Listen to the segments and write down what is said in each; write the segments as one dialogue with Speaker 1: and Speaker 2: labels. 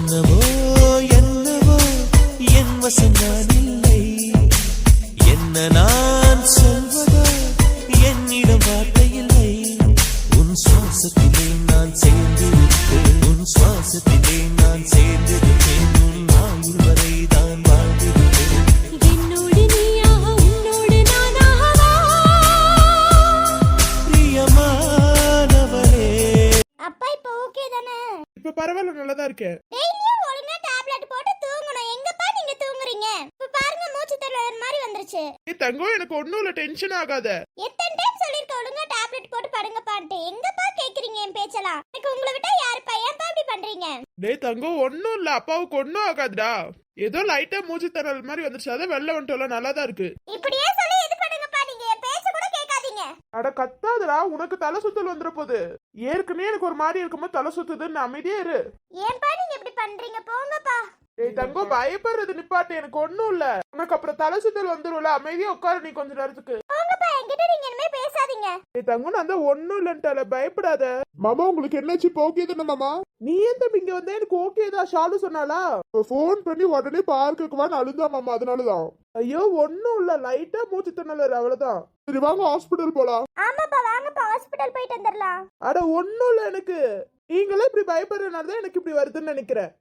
Speaker 1: என்னவோ என்னவோ என் வசம் நான் இல்லை, என்ன நான் சொல்வதோ என்னிடம் வார்த்தை இல்லை. உன் சுவாசத்திலே நான் சேர்ந்திருப்பேன், உன் சுவாசத்திலே நான் சேர்ந்திருப்பேன், உன் ஆயுள் வரை தான் வாழ்ந்திருப்பேன்.
Speaker 2: என்னோடு நீயாக உன்னோடு நானாகவா?
Speaker 1: பிரியமானவரே.
Speaker 2: அப்பா இப்ப ஓகே தானே?
Speaker 3: இப்ப பரவாயில்ல, நல்லதா இருக்கேன்.
Speaker 2: டெய்லியும் ஒழுங்கா டேப்லெட் போட்டு தூங்கணும். எங்கப்பா நீங்க தூங்குறீங்க? இப்ப பாருங்க மூச்சு திணறல் மாதிரி வந்துருச்சு.
Speaker 3: தங்கம், எனக்கு ஒண்ணும் இல்ல, டென்ஷன் ஆகாத.
Speaker 2: எத்தனை டைம் சொல்லிருக்க ஒழுங்கா டேப்லெட் போட்டு படுங்கப்பான்ட்டு. எங்கப்பா கேக்குறீங்க என் பேச்செல்லாம்? எனக்கு உங்களை விட்டா யாருப்பா? ஏன்பா இப்படி பண்றீங்க?
Speaker 3: டேய் தங்கம், ஒண்ணும் இல்ல, அப்பாவுக்கு ஒண்ணும் ஆகாதுடா. ஏதோ லைட்டா மூச்சு திணறல் மாதிரி வந்துருச்சு, அதான் வெளில வந்துட்டோம்ல, நல்லாதான் இருக்கு.
Speaker 2: இப்படியே சொல்லி இது பண்ணுங்கப்பா. நீங்க என் பேச்ச கூட கேட்காதீங்க.
Speaker 3: அட கத்தாதடா, உனக்கு தலை சுத்தல் வந்துட போகுது. ஏற்கனவே எனக்கு ஒரு மாதிரி இருக்கும்போது தலை சுத்துதுன்னு அமைதியே இரு.
Speaker 2: ஏன்பா நீங்க இப்படி பண்றீங்க? போங்கப்பா.
Speaker 3: டேய் தங்கம், பயப்படுறது நிப்பாட்டு, எனக்கு ஒண்ணும் இல்ல. உனக்கு அப்புறம் தலை சுத்தல் வந்துரும்ல, அமைதியா உட்காரு நீ கொஞ்ச நேரத்துக்கு.
Speaker 2: போங்கப்பா, என்கிட்ட நீங்க இனிமே பேசாதீங்க.
Speaker 3: டேய் தங்கம், நான் தான் ஒண்ணும் இல்லன்ட்டால, பயப்படாத. மாமா, உங்களுக்கு என்னாச்சு? ஓகே தானே மாமா? நீ ஏன் தம்பி இங்க வந்தா? எனக்கு ஓகே தான், ஷாலு சொன்னாலா? போன் பண்ணி உடனே பார்க்குக்கு வான்னு அழுதா மாமா, அதனாலதான். ஐயோ ஒண்ணும் இல்ல, லைட்டா மூச்சு திணறல், அவ்வளவுதான். சரி வாங்க ஹாஸ்பிடல் போலாம்.
Speaker 2: ஆமாப்பா, வாங்கப்பா ஹாஸ்பிடல் போயிட்டு வந்துடலாம்.
Speaker 3: அட ஒண்ணும் இல்ல, எனக்கு நீங்களே இப்படி பயப்படுறதுனாலதான் எனக்கு இப்படி வருதுன்னு நினைக்கிறேன்.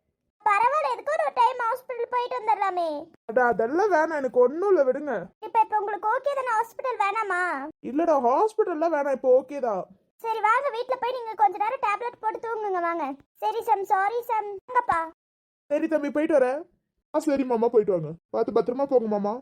Speaker 2: பரவாயில்ல, எதுக்கு ஒரு டைம் ஹாஸ்பிடல் போயிட்டு வந்துடலாமே.
Speaker 3: அட அதெல்லாம் வேணாம், எனக்கு ஒண்ணும் இல்ல, விடுங்க.
Speaker 2: இப்ப உங்களுக்கு ஓகே தானே? ஹாஸ்பிடல் வேணாமா?
Speaker 3: இல்லடா, ஹாஸ்பிடல்லாம் வேணாம், இப்போ ஓகே தான்.
Speaker 2: சரி வாங்க, வீட்ல போய் நீங்க கொஞ்ச நேரம் டேப்லெட் போட்டு தூங்குங்க. வாங்க. சரி சாம், சாரி சாம். வாங்கப்பா.
Speaker 3: சரி தம்பி, போயிட்டு வரேன். சரி மாமா, போயிட்டு வாங்க, பார்த்து பத்திரமா போங்க மாமா.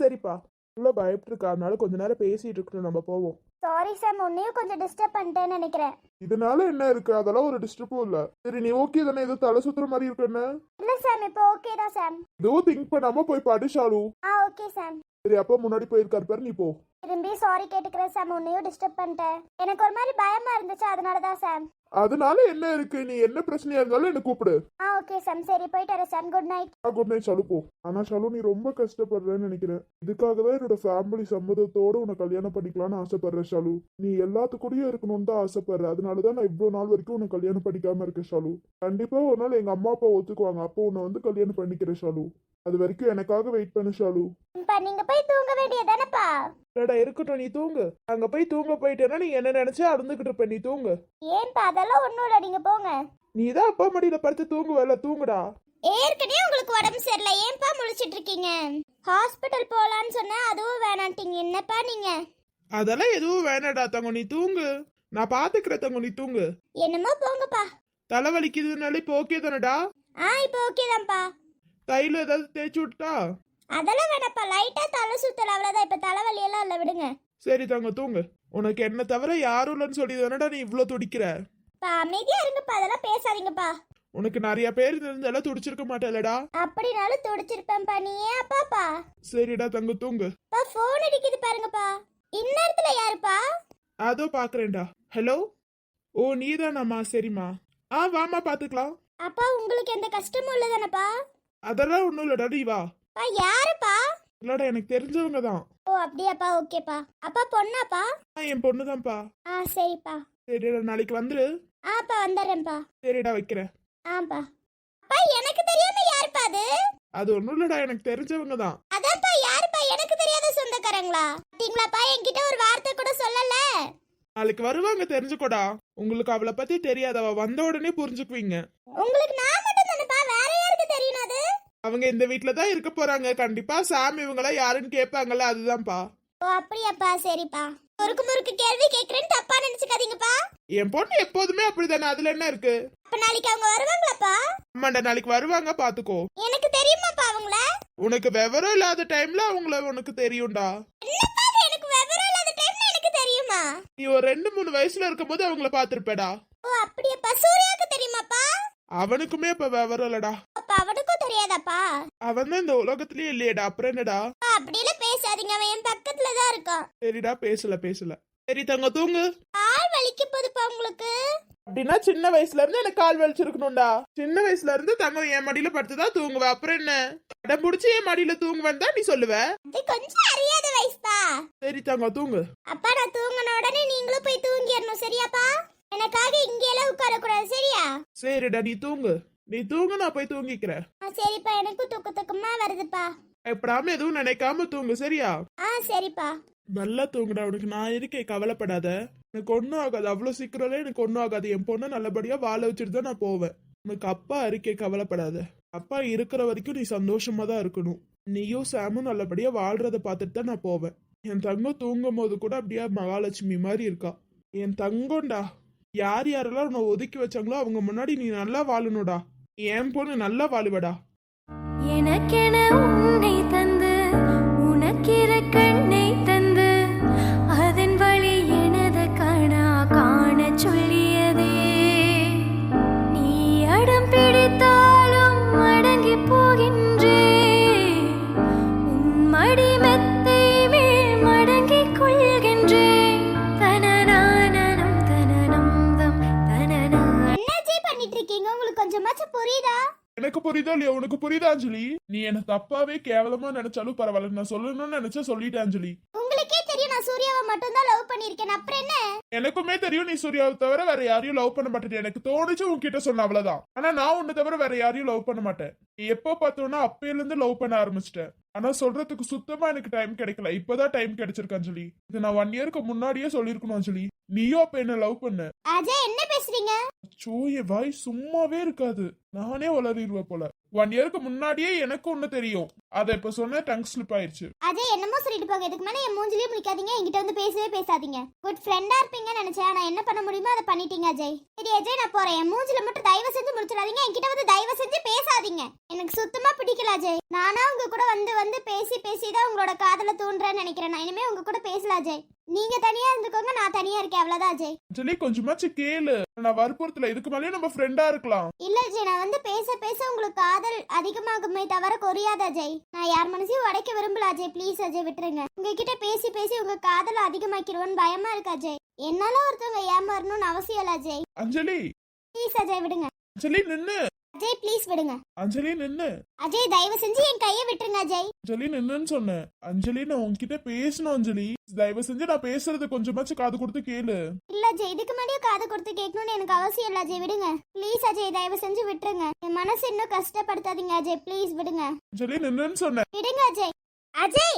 Speaker 3: சரிப்பா. உள்ள பயப்பட்டு இருக்கா, அதனால கொஞ்ச நேரம் பேசிட்டு இருக்கணும், நம்ம போவோம்.
Speaker 2: சாரி சாம், உன்னையும் கொஞ்சம் டிஸ்டர்ப் பண்ணிட்டேன்னு நினைக்கிறேன்.
Speaker 3: இதனால என்ன இருக்கு? அதெல்லாம் ஒரு டிஸ்டர்பும் இல்ல. சரி நீ ஓகே தானே? ஏதோ தலை சுத்துற மாதிரி இருக்கு என்ன?
Speaker 2: இல்ல சாம், இப்போ ஓகே தான் சாம்.
Speaker 3: ஏதோ திங்க் பண்ணாம போய் படிச்சாலு.
Speaker 2: Okay Sam.
Speaker 3: சரி, அப்பா முன்னாடி போயிருக்காரு பாரு, நீ போ.
Speaker 2: திரும்பி சாரி கேட்டுக்கிறேன் சாம், உன்னையும் டிஸ்டர்ப் பண்ணிட்டேன். எனக்கு ஒரு மாதிரி பயமா இருந்துச்சு, அதனாலதான் சாம்.
Speaker 3: அதனால என்ன இருக்கு? நீ என்ன பிரச்சனையா இருந்தாலும் என்ன கூப்பிடு.
Speaker 2: Okay Sam. சரி போயிட்டு வரேன் Sam. Good night.
Speaker 3: Good night Shalu, போ. ஆனா ஷாலு, நீ ரொம்ப கஷ்டப்படுறேன்னு நினைக்கிறேன். இதுக்காக தான் என்னோட ஃபேமிலி சம்மதத்தோட உன்னை கல்யாணம் பண்ணிக்கலாம்னு ஆசைப்படுறேன் ஷாலு. நீ எல்லாத்துக்கூடயும் இருக்கணும்னு தான் ஆசைப்படுற, அதனாலதான் நான் இவ்வளவு நாள் வரைக்கும் உன்னை கல்யாணம் பண்ணிக்காம இருக்கேன் ஷாலு. கண்டிப்பா ஒரு நாள் எங்க அம்மா அப்பா ஒத்துக்குவாங்க, அப்போ உன்னை வந்து கல்யாணம் பண்ணிக்கிறேன் ஷாலு. அது வரைக்கும் எனக்காக வெயிட் பண்ணு ஷாலு.
Speaker 2: நீங்க போய் தூங்க வேண்டியதானப்பா?
Speaker 3: டேடா இருக்கட்டும், நீ தூங்கு. அங்க போய் தூங்க போயிட்டேன்னா நீ என்ன நினைச்சா அழுந்துகிட்டு இருப்ப, நீ தூங்கு.
Speaker 2: ஏன்பா? அதெல்லாம் ஒண்ணும் இல்ல, நீங்க போங்க.
Speaker 3: நீ தான் அப்பா மடியில படுத்து தூங்குவல, தூங்குடா.
Speaker 2: ஏற்கனவே உங்களுக்கு உடம்பு சரியில்லை, ஏன்பா முழிச்சிட்டு இருக்கீங்க? ஹாஸ்பிட்டல் போலான்னு சொன்னா அதுவும் வேணான்ட்டீங்க. என்னப்பா நீங்க?
Speaker 3: அதெல்லாம் எதுவும் வேணாடா தங்கம், நீ தூங்கு. நான் பாத்துக்கிறேன் தங்கம், நீ தூங்கு.
Speaker 2: என்னமோ போங்கப்பா.
Speaker 3: தலைவலிக்குதுனால இப்போ ஓகே தானடா?
Speaker 2: இப்போ ஓகே தான்ப்பா.
Speaker 3: தைலம் ஏதாவது தேய்ச்சி விட்டா?
Speaker 2: அதெல்லாம் வேணாப்பா, லைட்டா தலை சுத்தல், அவ்வளவுதான். இப்ப தலைவலி எல்லாம் இல்ல, விடுங்க.
Speaker 3: சரி தங்க, தூங்கு. உனக்கு என்ன தவிர யாரும் இல்லைன்னு சொல்லி தானடா நீ இவ்வளவு துடிக்கிற.
Speaker 2: அமைதியா இருங்கப்பா, அதெல்லாம் பேசாதீங்கப்பா.
Speaker 3: உனக்கு நிறைய பேர் இருந்தாலும் துடிச்சிருக்க மாட்டேலடா.
Speaker 2: அப்படினாலும் துடிச்சிருப்பேன்ப்பா. நீ ஏன்ப்பா?
Speaker 3: சரிடா தங்க, தூங்கு.
Speaker 2: போன் அடிக்குது பாருங்கப்பா. இந்நேரத்துல யாருப்பா?
Speaker 3: அதோ பாக்குறேன்டா. ஹலோ, ஓ நீதானாமா? சரிம்மா, வாமா பாத்துக்கலாம்.
Speaker 2: அப்பா, உங்களுக்கு எந்த கஷ்டமும் இல்லதானப்பா?
Speaker 3: அதெல்லாம் ஒண்ணும் இல்லடா, நீ வா.
Speaker 2: யாருப்பா?
Speaker 3: இல்லடா, எனக்கு தெரிஞ்சவங்க தான்.
Speaker 2: அப்படியாப்பா? ஓகேப்பா. அப்பா பொண்ணாப்பா?
Speaker 3: என் பொண்ணுதான்ப்பா.
Speaker 2: சரிப்பா.
Speaker 3: சரிடா, நாளைக்கு வந்துரு.
Speaker 2: வந்துடுறேன்ப்பா.
Speaker 3: சரிடா, வைக்கிறேன்.
Speaker 2: அப்பா, எனக்கு தெரியாம யாருப்பா அது?
Speaker 3: அது ஒண்ணும் இல்லடா, எனக்கு தெரிஞ்சவங்க தான்.
Speaker 2: அதான்ப்பா, யாருப்பா? எனக்கு தெரியாத சொந்தக்காரங்களா? பாத்தீங்களாப்பா, என்கிட்ட ஒரு வார்த்தை கூட சொல்லல.
Speaker 3: நாளைக்கு வருவாங்க, தெரிஞ்சுக்கோடா. உங்களுக்கு அவளை பத்தி தெரியாது, அவ வந்த உடனே புரிஞ்சுக்குவீங்க.
Speaker 2: உங்களுக்கு நான் மட்டும் தானப்பா? வேற யாருக்கு தெரியும் அது?
Speaker 3: அவங்க இந்த வீட்ல தான் இருக்க போறாங்க, கண்டிப்பா சாமி இவங்களா யாருன்னு கேட்பாங்கல்ல, அதுதான்ப்பா.
Speaker 2: அப்படியாப்பா? சரிப்பா. முறுக்கு கேள்வி கேக்குறேன்னு தப்பா நினைச்சுக்காதீங்கப்பா.
Speaker 3: என் பொண்ணு எப்போதுமே அப்படிதானே, அதுல என்ன இருக்கு?
Speaker 2: அப்ப நாளைக்கு அவங்க வருவாங்களாப்பா?
Speaker 3: ஆமாண்டா, நாளைக்கு வருவாங்க, பாத்துக்கோ.
Speaker 2: எனக்கு தெரியுமாப்பா அவங்கள?
Speaker 3: உனக்கு விவரம் இல்லாத டைம்ல அவங்கள உனக்கு தெரியும்டா.
Speaker 2: என்னப்பா எனக்கு விவரம் இல்லாத டைம்ல எனக்கு தெரியுமா?
Speaker 3: நீ ஒரு 2-3 வயசுல இருக்கும்போது அவங்கள பாத்திருப்பேடா.
Speaker 2: அப்படியாப்பா? சூர்யாவுக்கு தெரியுமாப்பா?
Speaker 3: அவனுக்குமே இப்ப விவரம் இல்லடா.
Speaker 2: அப்ப அவனுக்கும் தெரியாதாப்பா?
Speaker 3: அவன் தான் இந்த உலகத்திலேயே இல்லையடா, அப்புறம் என்னடா?
Speaker 2: அப்படியெல்லாம் பேசாதீங்க, அவன் என் பக்கத்துல தான் இருக்கான்.
Speaker 3: சரிடா, பேசல. சரி தங்க, தூங்கு.
Speaker 2: கால் வலிக்க போதுப்பா உங்களுக்கு?
Speaker 3: அப்படின்னா சின்ன வயசுல இருந்து எனக்கு கால் வலிச்சிருக்கணும்டா. சின்ன வயசுல இருந்து தங்கம் என் மடியில படுத்துதான் தூங்குவ, அப்புறம் என்ன? அடம் புடிச்சு என் மடியில தூங்குவேன் தான் நீ சொல்லுவ.
Speaker 2: கொஞ்சம் அறியாத வயசுப்பா.
Speaker 3: சரி தங்கம், தூங்கு.
Speaker 2: அப்பா, நான் தூங்கின உடனே நீங்களும் போய் தூங்கிடணும், சரியாப்பா? எனக்காக இங்கெல்லாம் உட்கார கூடாது, சரியா?
Speaker 3: சரிடா, நீ தூங்கு. நீ தூங்க, நான் போய் தூங்கிக்கிறேன்.
Speaker 2: சரிப்பா, எனக்கும் தூக்கமா வருதுப்பா.
Speaker 3: எப்படாம எதுவும் நினைக்காம தூங்கு, சரியா?
Speaker 2: சரிப்பா.
Speaker 3: நல்லா தூங்குடா, உனக்கு நான் இருக்கேன், கவலைப்படாத. எனக்கு ஒன்றும் ஆகாது, அவ்வளோ சீக்கிரம்ல எனக்கு ஒன்றும் ஆகாது. என் பொண்ணை நல்லபடியா வாழ வச்சுட்டு தான் நான் போவேன். உனக்கு அப்பா இருக்கே, கவலைப்படாத. அப்பா இருக்கிற வரைக்கும் நீ சந்தோஷமா தான் இருக்கணும். நீயும் சாமும் நல்லபடியா வாழ்றத பார்த்துட்டு தான் நான் போவேன். என் தங்கம் தூங்கும் போது கூட அப்படியே மகாலட்சுமி மாதிரி இருக்கா. என் தங்கம்டா. யார் யாரெல்லாம் உன்னை ஒதுக்கி வச்சாங்களோ அவங்க முன்னாடி நீ நல்லா வாழணும்டா. என் பொண்ணு நல்லா வாழுவடா.
Speaker 4: எனக்கென உன்னை தந்து உனக்கிற கண்ணை தந்து அதன் வழி எனது கணா காண சொல்லியதே. நீ அடம் பிடித்தாலும் அடங்கி போகின்றே. உன் மடி மெத்தை மேல் மடங்கிக் கொள்கின்றேன். தனநானனம் தனனம் தம் தனனா.
Speaker 2: என்ன பண்ணிட்டு இருக்கீங்க? உங்களுக்கு கொஞ்சமாச்சும் புரியுதா?
Speaker 3: எனக்கு புரியுதோ இல்லையா? உனக்கு புரியுதா அஞ்சலி? நீ என்ன தப்பாவே கேவலமா நினைச்சாலும் பரவாயில்ல, நான் சொல்லணும்னு நினைச்சா சொல்லிட்டேன் அஞ்சலி.
Speaker 2: உங்களுக்கே தெரியும் நான் சூர்யாவை மட்டும் தான் லவ் பண்ணிருக்கேன். அப்புறம் என்ன?
Speaker 3: எனக்குமே தெரியும் நீ சூர்யாவை தவிர வேற யாரையும் லவ் பண்ண மாட்டேன். எனக்கு தோணுச்சு உன்கிட்ட சொன்ன, அவ்வளவுதான். ஆனா நான் உன்னை தவிர வேற யாரையும் லவ் பண்ண மாட்டேன். நீ எப்போ பார்த்தோன்னா அப்பையில இருந்து லவ் பண்ண ஆரம்பிச்சிட்டேன். ஆனா சொல்றதுக்கு சுத்தமா எனக்கு டைம் கிடைக்கல. இப்பதான் டைம் கிடைச்சிருக்கு அஞ்சலி. இது நான் 1 இயருக்கு முன்னாடியே சொல்லிருக்கணும் அஞ்சலி. நீயும் அப்ப என்ன லவ் பண்ண.
Speaker 2: அஜய், என்ன பேசுறீங்க?
Speaker 3: சோ, என் வாய் சும்மாவே இருக்காது. நானே வளரிடுவேன் போல. 1 இயருக்கு முன்னாடியே எனக்கு ஒண்ணு தெரியும். அதை இப்ப சொன்ன டங் ஸ்லிப் ஆயிடுச்சு.
Speaker 2: அஜய், என்னமோ சொல்லிட்டு போங்க. இதுக்கு மேல என் மூஞ்சிலேயே முடிக்காதீங்க. என்கிட்ட வந்து பேசவே பேசாதீங்க. குட் ஃப்ரெண்டா இருப்பீங்கன்னு நினைச்சேன். ஆனா என்ன பண்ண முடியுமோ அதை பண்ணிட்டீங்க அஜய். சரி அஜய், நான் போறேன். என் மூஞ்சில மட்டும் தயவு செஞ்சு முடிச்சிடாதீங்க. என்கிட்ட வந்து தயவு செஞ்சு பேசாதீங்க. எனக்கு சுத்தமா பிடிக்கல அஜய். நானா உங்க கூட வந்து பேசி தான் உங்களோட காதல தூண்டுறேன்னு நினைக்கிறேன். நான் இனிமே உங்க கூட பேசல அஜய். நீங்க தனியா இருந்துக்கோங்க, நான் தனியா இருக்கேன், அவ்வளவுதான் அஜய்.
Speaker 3: அஞ்சலி, கொஞ்சமாச்சு கேளு. நான் வற்புறுத்தல. இதுக்கு மேலேயும் நம்ம ஃப்ரெண்டா இருக்கலாம்.
Speaker 2: இல்ல அஜய், நான் வந்து பேச உங்களுக்கு காதல் அதிகமாகுமே தவிர குறையாத அஜய். நான் யார் மனசையும் உடைக்க விரும்பல அஜய். ப்ளீஸ் அஜய், விட்டுருங்க. உங்ககிட்ட பேசி உங்க காதல் அதிகமாக்கிடுவோன்னு பயமா இருக்கு அஜய். என்னால ஒருத்தவங்க ஏமாறணும்னு அவசியம் இல்ல அஜய்.
Speaker 3: அஞ்சலி
Speaker 2: ப்ளீஸ் அஜய், விடுங்க.
Speaker 3: அஞ்சலி நின்னு.
Speaker 2: அஜய் ப்ளீஸ் விடுங்க.
Speaker 3: அஞ்சலி நின்னு.
Speaker 2: அஜய் தயவு செஞ்சு என் கையை விட்டுருங்க அஜய்.
Speaker 3: அஞ்சலி நின்னுன்னு சொன்னேன். அஞ்சலி, நான் உன்கிட்ட பேசணும் அஞ்சலி. தயவு செஞ்சு நான் பேசுறது கொஞ்சமாச்சு காது கொடுத்து கேளு.
Speaker 2: இல்ல அஜய், இதுக்கு முன்னாடியே காது கொடுத்து கேட்கணும்னு எனக்கு அவசியம் இல்ல அஜய், விடுங்க. ப்ளீஸ் அஜய், தயவு செஞ்சு விட்டுருங்க. என் மனசு இன்னும் கஷ்டப்படுத்தாதீங்க அஜய். ப்ளீஸ் விடுங்க.
Speaker 3: அஞ்சலி நின்னுன்னு சொன்னேன்.
Speaker 2: விடுங்க அஜய். அஜய்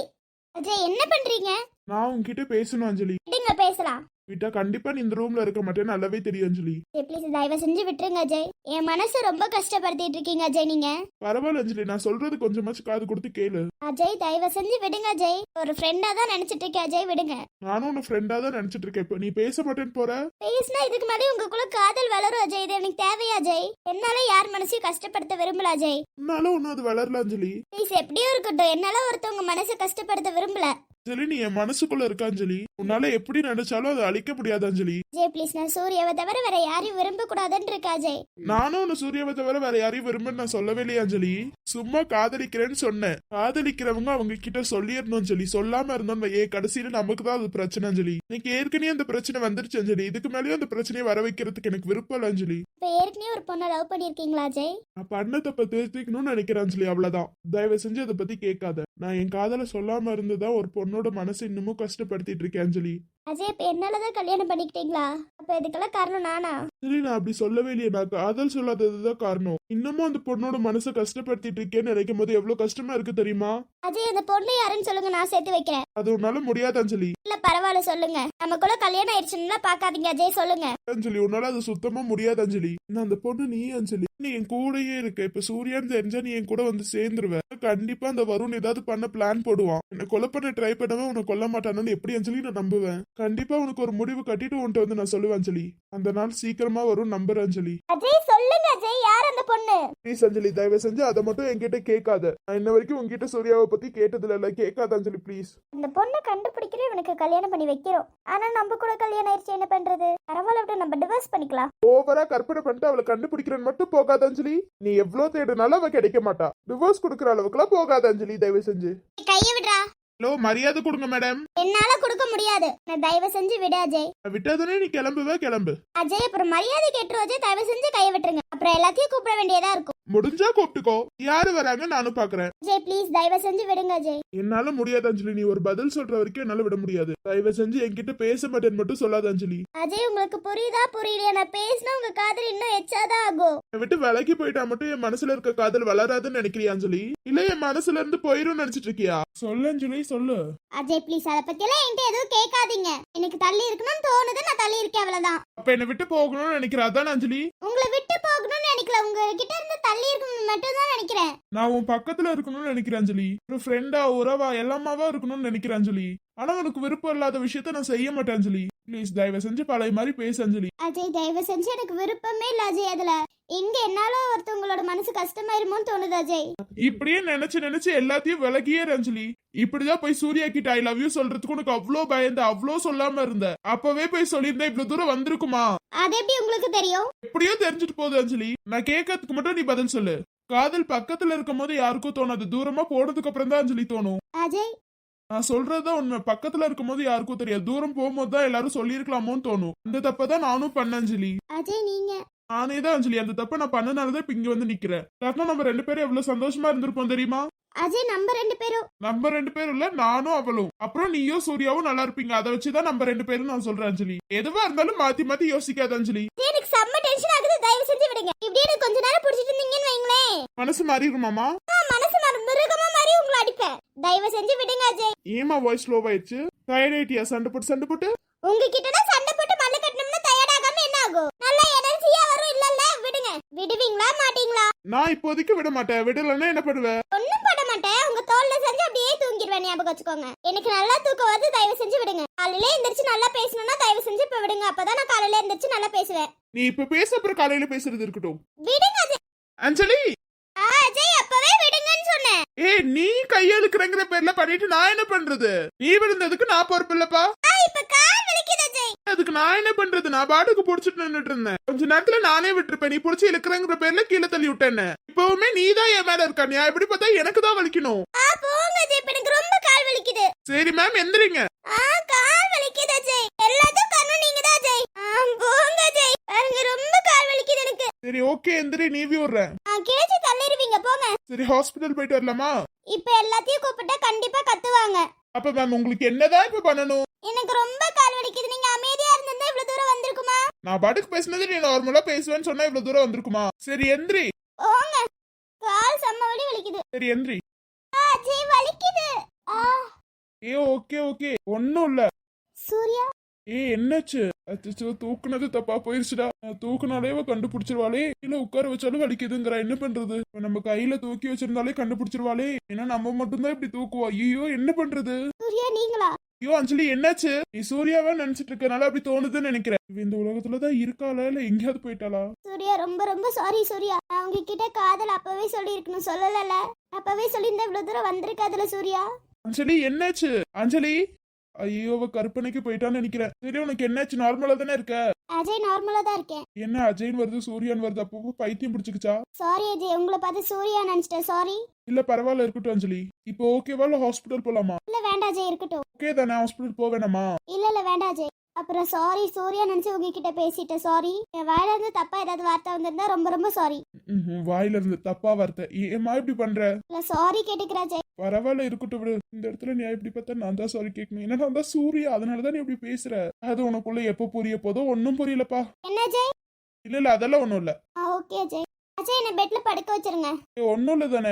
Speaker 2: அஜய், என்ன பண்றீங்க?
Speaker 3: நான் உன்கிட்ட பேசணும் அஞ்சலி.
Speaker 2: விடுங்க, பேசலாம்.
Speaker 3: விட்டா கண்டிப்பா நீ இந்த ரூம்ல இருக்க மாட்டேன்னு நல்லாவே தெரியும் அஞ்சலி.
Speaker 2: ப்ளீஸ் தயவு செஞ்சு விட்டுருங்க அஜய். என் மனசு ரொம்ப கஷ்டப்படுத்திட்டு இருக்கீங்க அஜய் நீங்க.
Speaker 3: பரவாயில்ல அஞ்சலி, நான் சொல்றது கொஞ்சமாச்சு காது கொடுத்து கேளு.
Speaker 2: அஜய் தயவு செஞ்சு விடுங்க அஜய். ஒரு ஃப்ரெண்டா தான் நினைச்சிட்டு இருக்கேன் அஜய், விடுங்க.
Speaker 3: நானும் உன்னை ஃப்ரெண்டா தான் நினைச்சிட்டு இருக்கேன். இப்ப நீ பேச மாட்டேன்னு போற.
Speaker 2: பேசினா இதுக்கு மேலே உங்களுக்குள்ள காதல் வளரும் அஜய். இது எனக்கு தேவையா அஜய்? என்னால யார் மனசையும் கஷ்டப்படுத்த விரும்பல அஜய்.
Speaker 3: உன்னால ஒன்னும் அது வளரல அஞ்சலி.
Speaker 2: ப்ளீஸ் எப்படியும் இருக்கட்டும். என்னால ஒருத்தவங்க மனசை கஷ்டப்படுத்த விரும்பல
Speaker 3: அஞ்சலி. நீ என் மனசுக்குள்ள இருக்க அஞ்சலி. உன்னால எப்படி நினைச்சாலும் அதை அழிக்க முடியாது அஞ்சலி.
Speaker 2: அஜய் ப்ளீஸ், நான் சூர்யாவை தவிர வேற யாரையும் விரும்ப கூடாதுன்னு இருக்கா அஜய்.
Speaker 3: நானும் உன்னை சூர்யாவை தவிர வேற யாரையும் விரும்புன்னு நான் சொல்லவே இல்லையா அஞ்சலி. சும்மா காதலிக்கிறேன்னு சொன்னேன். காதலிக்கிறவங்க அவங்க கிட்ட சொல்லிடணும் அஞ்சலி. சொல்லாம இருந்தோம் கடைசியில நமக்கு தான் அது பிரச்சனை அஞ்சலி. எனக்கு ஏற்கனவே அந்த பிரச்சனை வந்துருச்சு அஞ்சலி. இதுக்கு மேலேயும் அந்த பிரச்சனையை வர வைக்கிறதுக்கு எனக்கு விருப்பம் இல்லை அஞ்சலி.
Speaker 2: இப்ப ஏற்கனவே ஒரு பொண்ணை லவ் பண்ணிருக்கீங்களா அஜய்?
Speaker 3: நான் பண்ண தப்ப திருத்திக்கணும்னு நினைக்கிறேன் அஞ்சலி, அவ்வளவுதான். தயவு செஞ்சு அதை பத்தி கேட்காத. நான் என் காதல சொல்லாம இருந்துதான் ஒரு பொண்ணோட மனசை இன்னமும் கஷ்டப்படுத்திட்டு இருக்கேன் அஞ்சலி.
Speaker 2: அஜய், இப்ப என்னாலதான் கல்யாணம் பண்ணிக்கிட்டீங்களா? அப்ப இதுக்கெல்லாம் காரணம் நானா?
Speaker 3: சரி, நான் அப்படி சொல்லவே இல்லையே. நான் காதல் சொல்லாததுதான் காரணம். இன்னமும் அந்த பொண்ணோட மனசை கஷ்டப்படுத்திட்டு இருக்கேன்னு நினைக்கும் போது எவ்வளவு கஷ்டமா இருக்கு தெரியுமா?
Speaker 2: அஜய், அந்த பொண்ணு யாருன்னு சொல்லுங்க, நான் சேர்த்து வைக்கிறேன்.
Speaker 3: அது உன்னால முடியாது அஞ்சலி.
Speaker 2: இல்ல பரவாயில்ல, சொல்லுங்க. நமக்குள்ள கல்யாணம் ஆயிடுச்சுன்னா பாக்காதீங்க அஜய், சொல்லுங்க.
Speaker 3: அஞ்சலி, உன்னால அது சுத்தமா முடியாது அஞ்சலி. நான் அந்த பொண்ணு நீ அஞ்சலி. நீ என் கூடயே இருக்க. இப்ப சூர்யான்னு தெரிஞ்சா நீ என் கூட வந்து சேர்ந்துருவேன். கண்டிப்பா அந்த வருண் ஏதாவது பண்ண பிளான் போடுவான். என்னை கொலை பண்ண ட்ரை பண்ணவன் உன்னை கொல்ல மாட்டானு எப்படி அஞ்சலி நான் நம்புவேன்? கண்டிப்பா உனக்கு ஒரு முடிவு கட்டிட்டு உன்கிட்ட வந்து நான் சொல்லுவேன் அஞ்சலி. அந்த நாள் சீக்கிரமா வரும், நம்புறேன் அஞ்சலி.
Speaker 2: அஜய் சொல்லுங்க அஜய், யார் அந்த பொண்ணு?
Speaker 3: ப்ளீஸ் அஞ்சலி, தயவு செஞ்சு அதை மட்டும் என்கிட்ட கேட்காத. நான் இன்ன வரைக்கும் உங்ககிட்ட சூர்யாவை பத்தி கேட்டதுல இல்ல. கேட்காத அஞ்சலி ப்ளீஸ்.
Speaker 2: அந்த பொண்ணை கண்டுபிடிக்கிற இவனுக்கு கல்யாணம் பண்ணி வைக்கிறோம். ஆனா நம்ம கூட கல்யாணம் ஆயிடுச்சு, என்ன பண்றது? பரவாயில்ல விட்டு, நம்ம டிவோர்ஸ் பண்ணிக்கலாம்.
Speaker 3: ஓவரா கற்பனை பண்ணிட்டு அவளை கண்டுபிடிக்கிறேன்னு மட்டும் போகாத அஞ்சலி. நீ எவ்வளவு தேடுனாலும் அவ கிடைக்க மாட்டா. டிவோர்ஸ் கொடுக்குற அளவுக்குலாம் போகாத அஞ்சலி, தயவு செஞ்சு.
Speaker 2: கையை விடுறா.
Speaker 3: ஹலோ, மரியாதை கொடுங்க மேடம்.
Speaker 2: என்னால கொடுக்க முடியாது. நான் தயவு செஞ்சு விடு அஜய்.
Speaker 3: விட்டதுனே நீ கிளம்பு.
Speaker 2: அஜய் அப்புறம் மரியாதை கேட்டுரும் அஜய். தயவு செஞ்சு கையை விட்டுருங்க. அப்புறம் எல்லாத்தையும் கூப்பிட வேண்டியதா இருக்கும்.
Speaker 3: முடிஞ்சா கூப்பிட்டுக்கோ. யாரு வராங்க நானும் பாக்குறேன்.
Speaker 2: அஜய் ப்ளீஸ் தயவு செஞ்சு விடுங்க அஜய்.
Speaker 3: என்னால முடியாது அஞ்சலி. நீ ஒரு பதில் சொல்ற வரைக்கும் என்னால விட முடியாது. தயவு செஞ்சு என்கிட்ட பேச மாட்டேன்னு மட்டும் சொல்லாத அஞ்சலி.
Speaker 2: அஜய் உங்களுக்கு புரியுதா புரியலையா? நான் பேசினா உங்க காதல் இன்னும் எச்சாதான் ஆகும்.
Speaker 3: என்னை விட்டு விலகி போயிட்டா மட்டும் என் மனசுல இருக்க காதல் வளராதுன்னு நினைக்கிறியா அஞ்சலி? இல்ல என் மனசுல இருந்து போயிரும் நினைச்சிட்டு இருக்கியா? சொல்லு அஞ்சலி, சொல்லு.
Speaker 2: அஜய் ப்ளீஸ் அத பத்தி எல்லாம் என்கிட்ட எதுவும் கேட்காதீங்க. எனக்கு தள்ளி இருக்கணும்னு தோணுது, நான் தள்ளி இருக்கேன், அவ்வளவுதான்.
Speaker 3: அப்ப என்னை விட்டு போகணும்னு நினைக்கிறா அதான் அஞ்சலி?
Speaker 2: உங்களை விட்டு போகணும்னு நினைக்கல, உங்ககிட்ட இருந்து தள்ளி இருக்கணும்னு மட்டும் தான் நினைக்கிறேன்.
Speaker 3: நான் உன் பக்கத்துல இருக்கணும்னு நினைக்கிறேன் அஞ்சலி. ஒரு ஃப்ரெண்டா, உறவா, எல்லாமாவா இருக்கணும்னு நினைக்கிறேன் அஞ்சலி. ஆனா உனக்கு விருப்பம் இல்லாத விஷயத்த நான் செய்ய மாட்டேன் அஞ்சலி. ப்ளீஸ் தயவு செஞ்சு பழைய மாதிரி பேசு அஞ்சலி.
Speaker 2: அஜய் தயவு செஞ்சு, எனக்கு விருப்பமே இல்ல அஜய் அதுல. இங்க என்னால ஒருத்தவங்களோட மனசு கஷ்டமாயிருமோன்னு தோணுது அஜய்.
Speaker 3: இப்படியே நினைச்சு எல்லாத்தையும் விலகியே அஞ்சலி. இப்படிதான் போய் சூர்யா கிட்ட ஐ லவ் யூ சொல்றதுக்கு உனக்கு அவ்வளோ பயந்த, அவ்வளோ சொல்லாம இருந்த. அப்பவே போய் சொல்லியிருந்தா இவ்வளவு தூரம் வந்திருக்குமா?
Speaker 2: அது எப்படி உங்களுக்கு தெரியும்?
Speaker 3: எப்படியோ தெரிஞ்சுட்டு போகுது அஞ்சலி. நான் கேட்கறதுக்கு மட்டும் நீ பதில் சொல்லு. காதல் பக்கத்துல இருக்கும் போது யாருக்கும் தோணாது, தூரமா போனதுக்கு அப்புறம் தான் அஞ்சலி தோணும்.
Speaker 2: அஜய்
Speaker 3: நான் சொல்றதுதான் உண்மை. பக்கத்துல இருக்கும் போது யாருக்கும் தெரியாது, தூரம் போகும்போது தான் எல்லாரும் சொல்லிருக்கலாமோன்னு தோணும். அந்த தப்பதான் நானும் பண்ண அஞ்சலி.
Speaker 2: அஜய் நீங்க
Speaker 3: நானே தான் அஞ்சலி அந்த தப்ப நான் பண்ணனாலதான் இப்ப இங்க வந்து நிக்கிறேன். நம்ம 2 பேரும் எவ்வளவு சந்தோஷமா இருந்திருப்போம் தெரியுமா?
Speaker 2: அஜய் நம்ம 2 பேரும்
Speaker 3: நம்ம 2 பேரும் இல்ல, நானும் அவளும், அப்புறம் நீயும் சூர்யாவும் நல்லா இருப்பீங்க. அதை வச்சுதான் நம்ம 2 பேரும் நான் சொல்றேன் அஞ்சலி. எதுவா இருந்தாலும் மாத்தி மாத்தி யோசிக்காத அஞ்சலி.
Speaker 2: எனக்கு செம்ம டென்ஷன் ஆகுது, தயவு செஞ்சு விடுங்க. இப்படியே எனக்கு கொஞ்ச நேரம் பிடிச்சிட்டு இருந்தீங்கன்னு வைங்களேன்,
Speaker 3: மனசு மாறிடுமாமா?
Speaker 2: மனசு மிருகமா மாதிரி உங்களை அடிப்பேன். தயவு செஞ்சு விடுங்க அஜய்.
Speaker 3: ஏமா வாய்ஸ் ஸ்லோ ஆயிடுச்சு? டயர்ட் ஆயிட்டியா? சண்டை போட்டு
Speaker 2: உங்ககிட்ட தான் சண்டை போட்டு மல்ல கட்டணும்னா டயர்ட் ஆகாம என்ன ஆகும்? நல்ல எனர்ஜியா வரும். இல்லல்ல விடுங்க. விடுவீங்களா மாட்டீங்களா?
Speaker 3: நான் இப்போதைக்கு விட மாட்டேன். விடலன்னா என்ன பண்ணுவேன்?
Speaker 2: ஒண்ணும் பண்ண மாட்டேன். உங்க தோல்ல செஞ்சு அப்படியே தூங்கிடுவேன், ஞாபகம் வச்சுக்கோங்க. எனக்கு நல்லா தூக்கம் வருது, தயவு செஞ்சு விடுங்க. காலையில எந்திரிச்சு நல்லா பேசணும்னா தயவு செஞ்சு இப்ப விடுங்க. அப்பதான் நான் காலையில எந்திரிச்சு நல்லா பேசுவேன்.
Speaker 3: நீ இப்ப பேச, அப்புறம் காலையில பேசுறது இருக்கட்டும்.
Speaker 2: விடுங்க அஜய்.
Speaker 3: அஞ்சலி
Speaker 2: அஜய் அப்பவே விடுங்கன்னு சொன்னேன்.
Speaker 3: நீ கையெழுக்கிறங்கிற பேர்ல பண்ணிட்டு நான் என்ன பண்றது? நீ விழுந்ததுக்கு நான் பொறுப்பு இல்லப்பா.
Speaker 2: இப்ப கால் வலிக்குது அஜய்.
Speaker 3: அதுக்கு நான் என்ன பண்றது? நான் பாட்டுக்கு புடிச்சிட்டு நின்னுட்டு இருந்தேன். கொஞ்ச நேரத்துல நானே விட்டுருப்பேன். நீ புடிச்சு இழுக்கிறங்கிற பேர்ல கீழே தள்ளி விட்டேன்னு. இப்பவுமே நீ தான் என் மேல இருக்க. நீ எப்படி பார்த்தா எனக்கு தான் வலிக்கணும்.
Speaker 2: போங்க அஜய், இப்ப எனக்கு ரொம்ப கால் வலிக்குது.
Speaker 3: சரி மேம், எந்திரிங்க.
Speaker 2: கால் வலிக்குது அஜய். எல்லாத்துக்கும் காரணம் நீங்க தான் அஜய். போங்க அஜய், பாருங்க ரொம்ப கால் வலிக்குது எனக்கு.
Speaker 3: சரி ஓகே, எந்திரி. நீ விடுறேன்.
Speaker 2: கேச்சு தள்ளிடுவீங்க, போங்க.
Speaker 3: சரி ஹாஸ்பிடல் போயிட்டு வரலாமா?
Speaker 2: இப்ப எல்லாத்தையும் கூப்பிட்டா கண்டிப்பா கத்துவாங்க.
Speaker 3: அப்ப மேம் உங்களுக்கு என்னதான் இப்ப பண்ணணும்?
Speaker 2: எனக்கு ரொம்ப கால் வலிக்குது. நீங்க அமைதியா இருந்திருந்தா இவ்வளவு தூரம் வந்திருக்குமா?
Speaker 3: நான் பாட்டுக்கு பேசினது நீ நார்மலா பேசுவேன்னு சொன்னா இவ்வளவு தூரம் வந்திருக்குமா? சரி எந்திரி.
Speaker 2: போங்க, கால் செம்ம வலி வலிக்குது.
Speaker 3: சரி எந்திரி.
Speaker 2: அஜய் வலிக்குது.
Speaker 3: ஓகே ஒன்னும் இல்ல.
Speaker 2: சூர்யா
Speaker 3: என்னாச்சு? அச்சோ, தூக்குனது தப்பா போயிருச்சுடா. தூக்குனாலே கண்டுபிடிச்சிருவாளே. இல்ல உட்கார வச்சாலும் வலிக்குதுங்கிறா. என்ன பண்றது? நம்ம கையில தூக்கி வச்சிருந்தாலே கண்டுபிடிச்சிருவாளே. ஏன்னா நம்ம மட்டும்தான் இப்படி தூக்குவா. ஐயோ என்ன பண்றது?
Speaker 2: சூர்யா நீங்களா?
Speaker 3: ஐயோ அஞ்சலி என்னாச்சு? நீ சூர்யாவா நினைச்சிட்டு இருக்கனால அப்படி தோணுதுன்னு நினைக்கிறேன். இந்த உலகத்துலதான் இருக்காளா இல்ல எங்கேயாவது போயிட்டாளா?
Speaker 2: சூர்யா ரொம்ப ரொம்ப சாரி சூர்யா. நான் உங்ககிட்ட காதல் அப்பவே சொல்லி இருக்கணும், சொல்லல. அப்பவே சொல்லியிருந்தா இவ்வளவு தூரம் வந்திருக்காதுல சூர்யா.
Speaker 3: அஞ்சலி என்னாச்சு? அஞ்சலி ஐயோ, கற்பனைக்கு போயிட்டான்னு நினைக்கிறேன். சரி உனக்கு என்னாச்சு? நார்மலா தானே இருக்க?
Speaker 2: அஜய் நார்மலா தான் இருக்கேன்.
Speaker 3: என்ன அஜய்னு வருது, சூர்யான்னு வருது? அப்போ பைத்தியம் பிடிச்சிக்குச்சா?
Speaker 2: சாரி அஜய், உங்களை பார்த்து சூர்யா நினைச்சிட்டேன், சாரி.
Speaker 3: இல்ல பரவாயில்ல, இருக்கட்டும் அஞ்சலி. இப்போ ஓகேவா இல்ல ஹாஸ்பிடல் போலாமா?
Speaker 2: இல்ல வேண்டாம் அஜய், இருக்கட்டும்.
Speaker 3: ஓகே தானே? ஹாஸ்பிடல் போக வேணாமா?
Speaker 2: இல்ல வேண்டாம் அஜய். அப்புறம் சாரி, சூர்யா நினைச்சு உங்ககிட்ட பேசிட்டேன், சாரி. என் வாயில இருந்து தப்பா ஏதாவது வார்த்தை வந்திருந்தா ரொம்ப ரொம்ப சாரி.
Speaker 3: வாயில இருந்து தப்பா வார்த்தை? ஏமா இப்படி பண்ற?
Speaker 2: இல்ல சாரி கேட்டுக்கிறேன் அஜய்.
Speaker 3: பரவாயில்ல, இருக்கட்டும் விடு. இந்த இடத்துல நீ எப்படி பார்த்தா நான் தான் சாரி கேட்கணும். ஏன்னா நான் தான் சூர்யா, அதனாலதான் நீ இப்படி பேசுற. அது உனக்குள்ள எப்ப புரிய போதோ ஒன்னும் புரியலப்பா.
Speaker 2: என்ன அஜய்?
Speaker 3: இல்ல அதெல்லாம் ஒண்ணும் இல்ல.
Speaker 2: ஓகே அஜய். அஜய் என்ன பெட்ல படுக்க வச்சிருங்க.
Speaker 3: ஒன்னும் இல்ல தானே?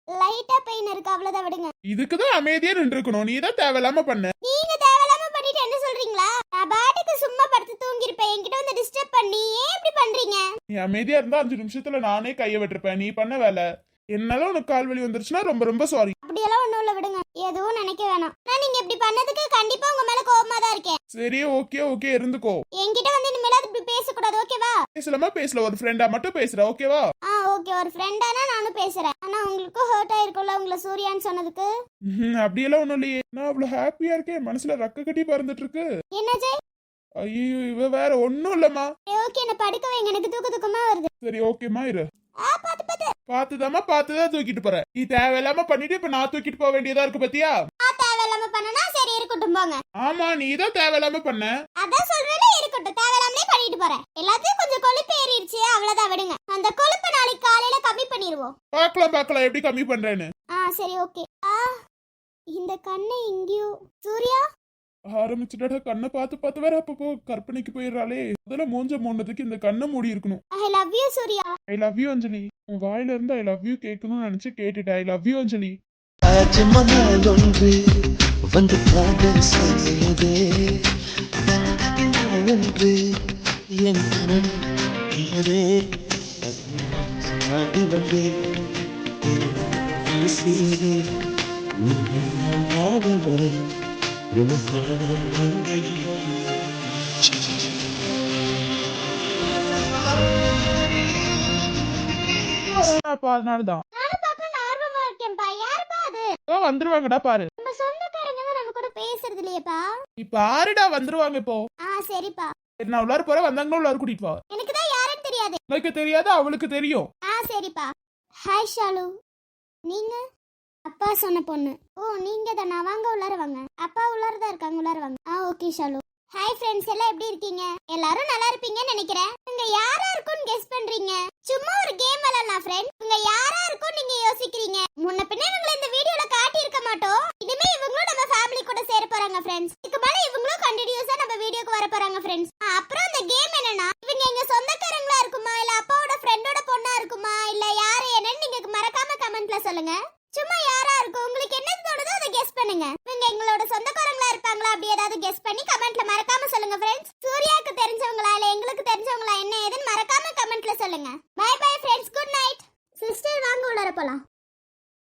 Speaker 2: லைட்டா பெயின் இருக்கு, அவ்வளவுதான், விடுங்க.
Speaker 3: இதுக்குதான் அமைதியா நின்று இருக்கணும். நீ தான் தேவையில்லாம பண்ண.
Speaker 2: நீங்க தேவையில்லாம பண்ணிட்டு என்ன சொல்றீங்களா? நான் பாட்டுக்கு சும்மா படுத்து தூங்கிருப்பேன். என்கிட்ட வந்து டிஸ்டர்ப் பண்ணி ஏன் இப்படி பண்றீங்க?
Speaker 3: நீ அமைதியா இருந்தா 5 நிமிஷத்துல நானே கைய விட்டுருப்பேன். நீ பண்ண வேலை. என்னால உனக்கு கால் வலி வந்துருச்சுன்னா ரொம்ப ரொம்ப சாரி.
Speaker 2: அப்படியெல்லாம் ஒண்ணும் இல்ல, விடுங்க. எதுவும் நினைக்க வேணாம். நான் நீங்க இப்படி பண்ணதுக்கு கண்டிப்பா உங்க மேல கோவமா தான் இருக்கேன்.
Speaker 3: சரி ஓகே இருந்துக்கோ.
Speaker 2: என்கிட்ட வந்து இனிமேல இப்படி பேசக்கூடாது, ஓகேவா?
Speaker 3: பேசல, ஒரு ஃப்ரெண்டா மட்டும் பேசுற, ஓகேவா?
Speaker 2: ஓகே, ஒரு ஃப்ரெண்டானா நானும் பேசுறேன். ஆனா உங்களுக்கு ஹர்ட் ஆயிருக்கும்ல உங்களை சூர்யான்னு சொன்னதுக்கு.
Speaker 3: அப்படியெல்லாம் ஒண்ணும் இல்லையே. நான் அவ்வளவு ஹாப்பியா இருக்கேன். மனசுல ரக்க கட்டி பறந்துட்டு இருக்கு.
Speaker 2: என்ன ஜெய்?
Speaker 3: ஐயோ இவ வேற ஒண்ணும் இல்லம்மா.
Speaker 2: ஓகே, என்ன படுக்க வைங்க, எனக்கு தூக்கமா வருது.
Speaker 3: சரி ஓகேமா இரு. பார்த்துதான் தூக்கிட்டு போற. நீ தேவையில்லாம பண்ணிட்டு இப்ப நான் தூக்கிட்டு போக வேண்டியதா இருக்கு பத்தியா?
Speaker 2: நான் தேவையில்லாம பண்ணனா சரி இருக்கட்டும் போங்க.
Speaker 3: ஆமா, நீ தான் தேவையில்லாம பண்ண.
Speaker 2: அதான் சொல்றேனே இருக்கட்டும், தேவையில்லாமலே பண்ணிட்டு போறேன். எல்லாத்தையும் கொஞ்சம் கொழுப்பு ஏறிடுச்சு, அவ்வளவுதான் விடுங்க. அந்த கொழுப்பு நாளைக்கு காலையில கம்மி பண்ணிடுவோம்.
Speaker 3: பார்க்கலாம் எப்படி கம்மி பண்றேன்னு.
Speaker 2: சரி ஓகே. இந்த கண்ணை இங்கேயோ சூர்யா
Speaker 3: ஆரம்பிச்சுட்டா கண்ணை பார்த்து வேற அப்பப்போ கற்பனைக்கு போயிடுறாளே. அதெல்லாம் மூஞ்ச மூண்டதுக்கு இந்த கண்ணை மூடி இருக்கணும்.
Speaker 2: I love you Suriya.
Speaker 3: I love you Anjali. உன் வாயில இருந்து ஐ லவ் யூ கேட்கணும்னு நினைச்சு கேட்டுட்டேன். I love you Anjali.
Speaker 1: Taj Mahal ஒன்று வந்து காதல் செய்தே ஒன்று என் கனவே அது வந்து பேசியதே
Speaker 3: அதனாலதான்
Speaker 2: நானும் பார்க்க ஆர்வமா இருக்கேன்பா. யாருப்பா அது?
Speaker 3: வந்துருவாங்கடா பாரு.
Speaker 2: நம்ம சொந்தக்காரங்க தான் நம்ம கூட பேசுறது இல்லையேப்பா.
Speaker 3: இப்ப ஆறுடா வந்துருவாங்க இப்போ.
Speaker 2: சரிப்பா.
Speaker 3: சரி, நான் உள்ளார போறேன். வந்தாங்கன்னா உள்ளார கூட்டிட்டு வா.
Speaker 2: எனக்கு தான் யாருன்னு தெரியாது.
Speaker 3: எனக்கு தெரியாது, அவளுக்கு தெரியும்.
Speaker 2: சரிப்பா. ஹாய் ஷாலு. நீங்க அப்பா சொன்ன பொண்ணு. ஓ நீங்க தானா? வாங்க உள்ளார வாங்க. அப்பா உள்ளார தான் இருக்காங்க, உள்ளார வாங்க. ஓகே ஷாலு. ஹாய் ஃப்ரெண்ட்ஸ், எல்லாம் எப்படி இருக்கீங்க? எல்லாரும் நல்லா இருப்பீங்கன்னு நினைக்கிறேன். நீங்க யாரா இருக்கும்னு கெஸ் பண்றீங்க? சும்மா ஒரு கேம் விளையாடலாம் ஃப்ரெண்ட். நீங்க யாரா இருக்கும் நீங்க யோசிக்கிறீங்க. முன்ன பின்ன இவங்களை இந்த வீடியோல காட்டி இருக்க மாட்டோம். இனிமே இவங்களும் நம்ம ஃபேமிலி கூட சேர போறாங்க ஃப்ரெண்ட்ஸ். இதுக்கு மேல இவங்களும் கண்டினியூஸா நம்ம வீடியோக்கு வர போறாங்க ஃப்ரெண்ட்ஸ். அப்புறம் இந்த கேம் என்னன்னா, இவங்க எங்க சொந்தக்காரங்களா இருக்குமா இல்ல அப்பாவோட ஃப்ரெண்டோட பொண்ணா இருக்குமா இல்ல யாரு என்னன்னு நீங்க மறக்காம கமெண்ட்ல சொல்லுங்க. சும்மா யாரா இருக்கும் உங்களுக்கு என்ன தோணுதோ அதை கெஸ் பண்ணுங்க. இவங்க எங்களோட சொந்தக்காரங்களா இருப்பாங்களா அப்படி ஏதாவது கெஸ் பண்ணி கமெண்ட்ல மறக்காம சொல்லுங்க ஃப்ரெண்ட்ஸ். சூர்யாக்கு தெரிஞ்சவங்களா இல்ல எங்களுக்கு தெரிஞ்சவங்களா என்ன ஏதுன்னு மறக்காம கமெண்ட்ல சொல்லுங்க. Bye bye friends, good night. Sister வாங்க உள்ளார போலாம்.